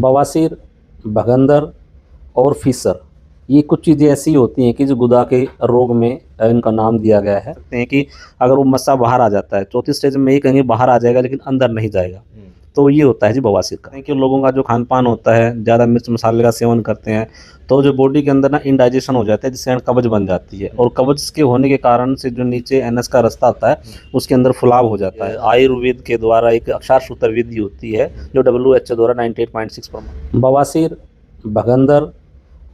बवासीर, भगंदर और फीसर, ये कुछ चीज़ें ऐसी होती हैं कि जो गुदा के रोग में इनका नाम दिया गया है। कहते हैं कि अगर वो मस्सा बाहर आ जाता है, चौथी स्टेज में ये कहेंगे बाहर आ जाएगा लेकिन अंदर नहीं जाएगा। तो ये होता है जी बवासीर का। कि लोगों का जो खान-पान होता है, ज़्यादा मिर्च मसाले का सेवन करते हैं, तो जो बॉडी के अंदर ना इंडाइजेशन हो जाता है जिससे कब्ज़ बन जाती है, और कब्ज़ के होने के कारण से जो नीचे एनस का रास्ता आता है, उसके अंदर फुलाव हो जाता है। आयुर्वेद के द्वारा एक अक्षार सूत्र विधि होती है, जो WHO द्वारा 98.6 बवासीर, भगंदर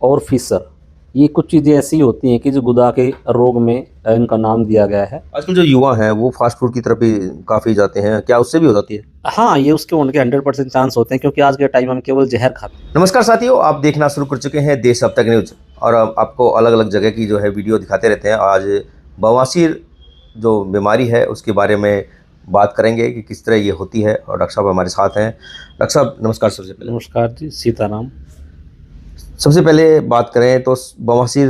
और फीसर, ये कुछ चीज़ें ऐसी होती हैं कि जो गुदा के रोग में इनका नाम दिया गया है। आजकल जो युवा हैं वो फास्ट फूड की तरफ भी काफ़ी जाते हैं, क्या उससे भी हो जाती है? हाँ, ये उसके होने के 100% चांस होते हैं, क्योंकि आज के टाइम हम केवल ज़हर खाते हैं। नमस्कार साथियों, आप देखना शुरू कर चुके हैं देश अब तक न्यूज़ और आपको अलग-अलग जगह की जो है वीडियो दिखाते रहते हैं। आज बवासीर जो बीमारी है उसके बारे में बात करेंगे कि किस तरह ये होती है और डॉक्टर साहब हमारे साथ हैं। डॉक्टर साहब नमस्कार सबसे पहले। नमस्कार जी, सीताराम। सबसे पहले बात करें तो बवासीर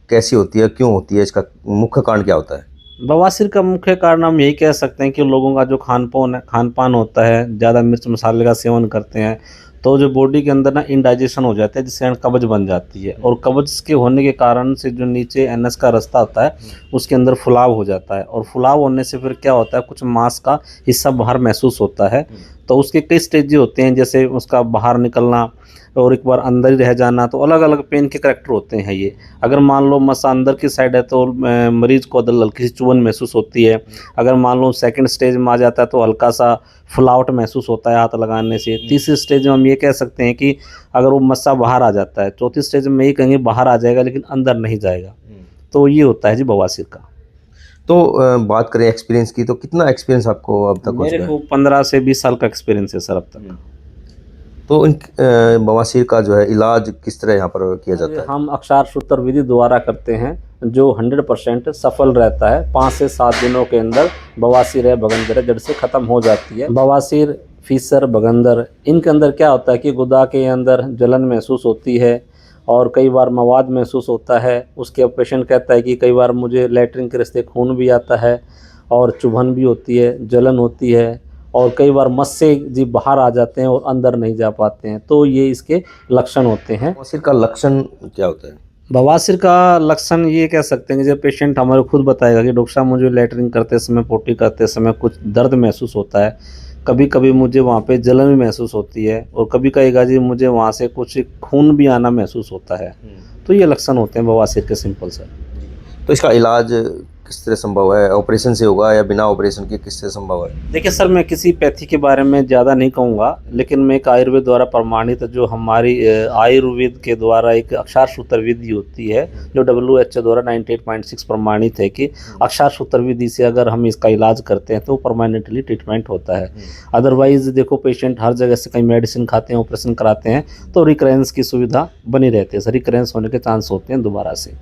कैसी होती है, क्यों होती है, इसका मुख्य कारण क्या होता है? बवासीर का मुख्य कारण हम यही कह सकते हैं कि लोगों का जो खान-पान होता है, ज़्यादा मिर्च मसाले का सेवन करते हैं, तो जो बॉडी के अंदर ना इंडाइजेशन हो जाता है जिससे कब्ज़ बन जाती है, और कब्ज़ के होने के कारण से जो नीचे एनस का रास्ता होता है, उसके अंदर फुलाव हो जाता है, और फुलाव होने से फिर क्या होता है, कुछ मांस का हिस्सा बाहर महसूस होता है। तो उसके कई स्टेज होते हैं, जैसे उसका बाहर निकलना और एक बार अंदर ही रह जाना, तो अलग-अलग पेन के करैक्टर होते हैं ये। अगर मान लो मस्सा अंदर की साइड है तो मरीज़ को हल्की सी चुभन महसूस होती है। अगर मान लो सेकंड स्टेज में आ जाता है तो हल्का-सा फुलावट महसूस होता है हाथ लगाने से। तीसरी स्टेज में हम ये कह सकते हैं कि अगर वो मस्सा बाहर आ जाता है, चौथी स्टेज में ये कहेंगे बाहर आ जाएगा लेकिन अंदर नहीं जाएगा। तो ये होता है जी बवासीर का। तो बात करें एक्सपीरियंस की, तो कितना एक्सपीरियंस आपको अब तक हो मेरे चुका है? को 15 से 20 साल का एक्सपीरियंस है सर अब तक। तो इन बवासीर का जो है इलाज किस तरह यहाँ पर किया जाता है? हम अक्षार सूत्र विधि द्वारा करते हैं, जो 100% सफल रहता है। 5 से 7 दिनों के अंदर बवासीर है, भगंदर है, जड़ से खत्म हो जाती है। बवासीर, फीसर, भगंदर, इनके अंदर क्या होता है कि गुदा के अंदर जलन महसूस होती है, और कई बार मवाद महसूस होता है। उसके पेशेंट कहता है कि कई बार मुझे लैट्रिन के रास्ते खून भी आता है, और चुभन भी होती है, जलन होती है, और कई बार मस्से जी बाहर आ जाते हैं और अंदर नहीं जा पाते हैं। तो ये इसके लक्षण होते हैं। बवासीर का लक्षण क्या होता है? बवासीर का लक्षण ये कह सकते हैं कि जब पेशेंट हमारे खुद बताएगा कि डॉक्टर साहब मुझे लैट्रिन करते समय, पोटी करते समय कुछ दर्द महसूस होता है, कभी-कभी मुझे वहाँ पे जलन भी महसूस होती है, और कभी कहेगा जी मुझे वहाँ से कुछ खून भी आना महसूस होता है। तो ये लक्षण होते हैं बवासीर के, सिंपल सर। तो इसका इलाज किस तरह संभव है? ऑपरेशन से होगा या बिना ऑपरेशन के किस तरह संभव है? देखिए सर, मैं किसी पैथी के बारे में ज़्यादा नहीं कहूँगा, लेकिन मैं एक आयुर्वेद द्वारा प्रमाणित, जो हमारी आयुर्वेद के द्वारा एक अक्षार सूत्र विधि होती है, जो WHO द्वारा 98.6 प्रमाणित है, कि अक्षार सूत्र विधि से अगर हम इसका इलाज करते हैं तो परमानेंटली ट्रीटमेंट होता है। अदरवाइज देखो, पेशेंट हर जगह से कहीं मेडिसिन खाते हैं, ऑपरेशन कराते हैं, तो रिकरेंस की सुविधा बनी रहती है सर। रिकरेंस होने के चांस होते हैं दोबारा से।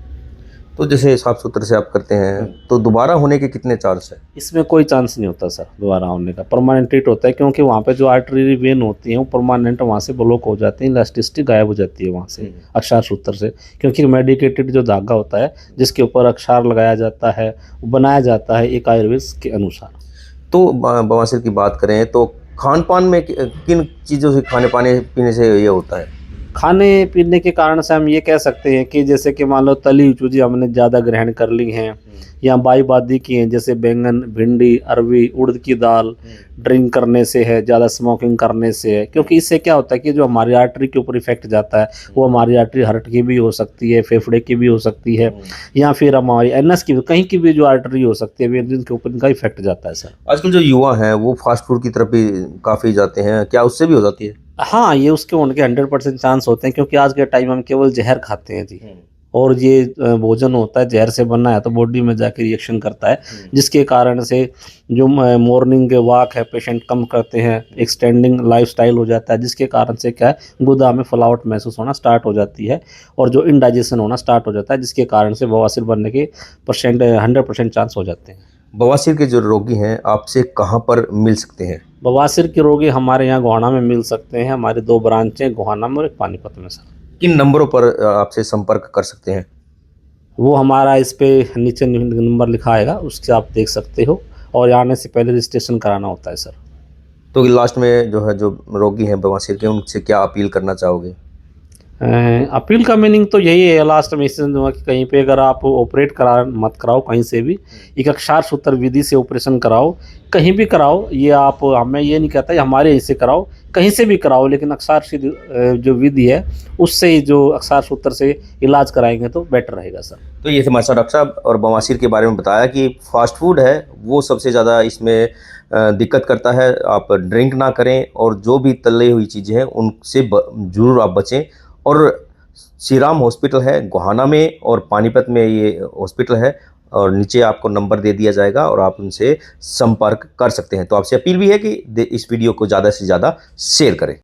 तो जैसे साफ सुथरे से आप करते हैं तो दोबारा होने के कितने चांस है? इसमें कोई चांस नहीं होता सर दोबारा होने का। परमानेंट ट्रीट होता है, क्योंकि वहाँ पे जो आर्टरी वेन होती हैं वो परमानेंट वहाँ से ब्लॉक हो जाती है, इलास्टिसिटी गायब हो जाती है वहाँ से अक्षार सूत्र से। क्योंकि मेडिकेटेड जो धागा होता है जिसके ऊपर अक्षार लगाया जाता है, वो बनाया जाता है एक आयुर्वेद के अनुसार। तो बवासीर की बात करें तो खान पान में किन चीज़ों से, खाने पाने पीने से ये होता है? खाने पीने के कारण से हम ये कह सकते हैं कि जैसे कि मान लो तली हुई चीज़ें हमने ज़्यादा ग्रहण कर ली हैं, या बाई की हैं, जैसे बैंगन, भिंडी, अरवी, उड़द की दाल, ड्रिंक करने से है, ज़्यादा स्मोकिंग करने से है। क्योंकि इससे क्या होता है कि जो हमारी आर्टरी के ऊपर इफेक्ट जाता है, वो हमारी आर्टरी हार्ट की भी हो सकती है, फेफड़े की भी हो सकती है, या फिर हमारी एनएस की भी, कहीं की भी जो आर्टरी हो सकती है, जिनके ऊपर इनका इफेक्ट जाता है सर। आजकल जो युवा हैं वो फास्ट फूड की तरफ भी काफ़ी जाते हैं, क्या उससे भी हो जाती है? हाँ, ये उसके होने के 100% चांस होते हैं, क्योंकि आज के टाइम हम केवल ज़हर खाते हैं जी। और ये भोजन होता है ज़हर से बना है, तो बॉडी में जाके रिएक्शन करता है, जिसके कारण से जो मॉर्निंग वॉक है पेशेंट कम करते हैं, एक स्टैंडिंग लाइफस्टाइल हो जाता है, जिसके कारण से क्या है, गुदा में फुलावट महसूस होना स्टार्ट हो जाती है, और जो इंडाइजेशन होना स्टार्ट हो जाता है, जिसके कारण से बवासीर बनने के 100% चांस हो जाते हैं। बवासीर के जो रोगी हैं आपसे कहाँ पर मिल सकते हैं? बवासीर के रोगी हमारे यहाँ गोहाना में मिल सकते हैं। हमारी 2 ब्रांच हैं, गोहाना में और एक पानीपत में सर। किन नंबरों पर आपसे संपर्क कर सकते हैं? वो हमारा इस पे नीचे नंबर लिखा आएगा, उससे आप देख सकते हो, और आने से पहले रजिस्ट्रेशन कराना होता है सर। तो लास्ट में जो है जो रोगी हैं बवासीर के, उनसे क्या अपील करना चाहोगे? अपील का मीनिंग तो यही है लास्ट में इस कि कहीं पे अगर आप ऑपरेट करा मत कराओ कहीं से भी, एक अक्षार सूत्र विधि से ऑपरेशन कराओ, कहीं भी कराओ। ये आप हमें ये नहीं कहता हमारे यहीं से कराओ, कहीं से भी कराओ, लेकिन अक्षार जो विधि है उससे ही जो अक्षार सूत्र से इलाज कराएंगे तो बेटर रहेगा सर। तो ये थे हमारे साथ डॉक्टर साहब, और बवासीर के बारे में बताया कि फास्ट फूड है वो सबसे ज़्यादा इसमें दिक्कत करता है। आप ड्रिंक ना करें और जो भी तली हुई चीज़ें हैं उनसे ज़रूर आप बचें। और श्री राम हॉस्पिटल है गोहाना में और पानीपत में ये हॉस्पिटल है, और नीचे आपको नंबर दे दिया जाएगा और आप उनसे संपर्क कर सकते हैं। तो आपसे अपील भी है कि इस वीडियो को ज़्यादा से ज़्यादा शेयर करें।